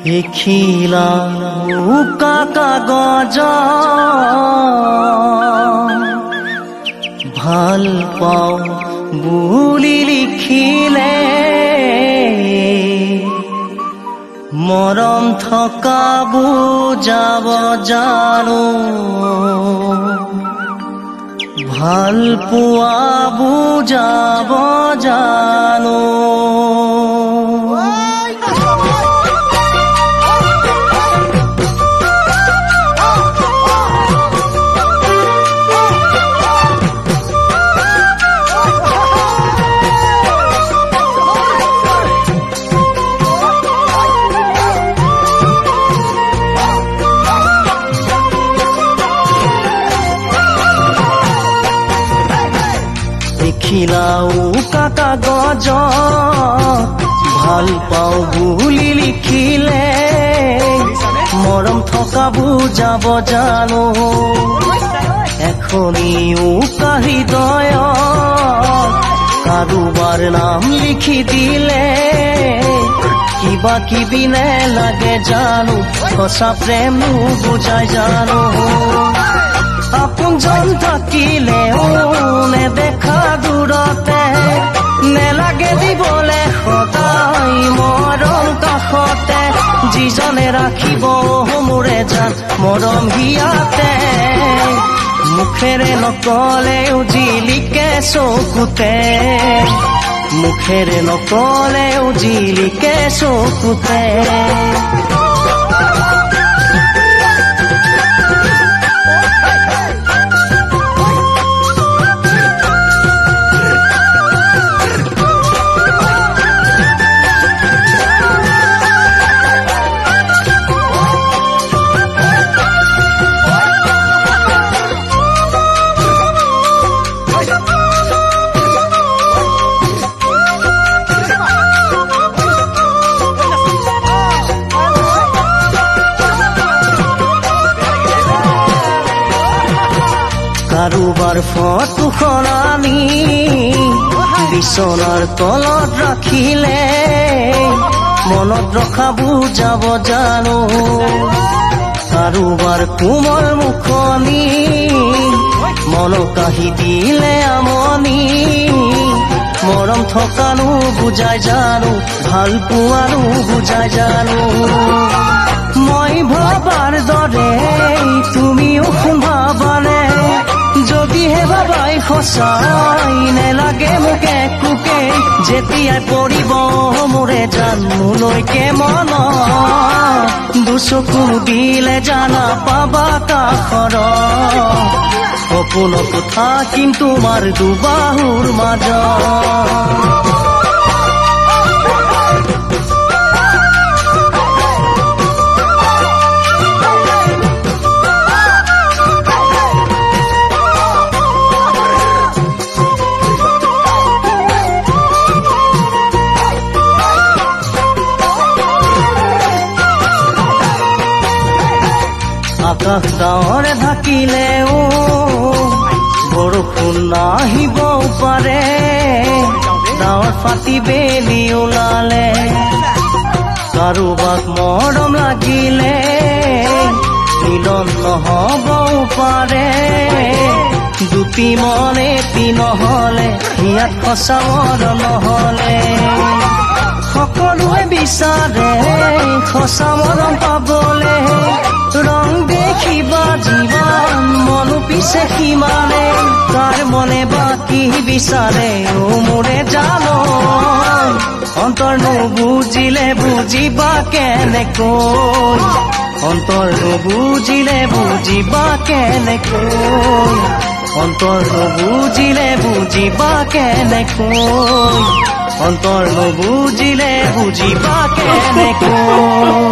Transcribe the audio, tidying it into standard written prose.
লিখিলা উকা কাগজ ভাল পাও বুলি লিখিলে মৰম থকা বুজাব জানো ভাল পোৱা বুজাব জানো লিখিলাও কাগজ ভাল পাও বুলি লিখিলে মৰম থকা বুজাব জানো এখনি উকা হৃদয় কাৰোবাৰ নাম লিখি দিলে কিবা কিবি নে লাগে জানো সঁচা প্ৰেম বুজাই জানো আপোনজন থাকিলেও নেদেখা দূৰতে নেলাগে দিবলে সদায় মৰম কাষতে যিজনে ৰাখিব মোৰে জান মৰম হিয়াতে মুখেৰে নকলেও জিলিকে চকুতে মুখেৰে নকলেও জিলিকে চকুতে কাৰোবাৰ ফটোখন আনি বিচনাৰ তলত ৰাখিলে মনত ৰখা বুজাব জানো কাৰোবাৰ কোমল মুখনি মন কাহি দিলে আমনি মৰম থকানো বুজাই জানো ভাল পোৱানো বুজাই জানো মই ভাবাৰ দৰে তুমিও ভাবানে যদিহে ভাবাই সঁচাই নেলাগে মোক একোকে যেতিয়াই পৰিব মোৰে জান মোলৈকে মন দুচকু দিলে জানা পাবা কাষৰ সপোনতো থাকিম তোমাৰ দুবাহুৰ মাজত আকাশ ডাৱৰে ঢাকিলেও বৰষুণ নাহিব পাৰে ডাৱৰ ফাটি বেলি ওলালে কাৰোবাক মৰম লাগিলে মিলন নহবও পাৰে দুটি মন এটি নহলে ইয়াত সঁচা মৰম নহলে সকলোৱে বিচাৰে সঁচা মৰম পাবলে ৰং দেখিবা জীবন মনো পিছে সিমানে কাৰ মনে বাকি বিচাৰে ও মোৰে জানো অন্তৰ নুবুজিলে বুজিবা কেনেকৈ অন্তৰ নুবুজিলে বুজিবা কেনেকৈ অন্তৰ নুবুজিলে বুজিবা কেনেকৈ অন্তৰ নুবুজিলে বুজিবা কেনেকৈ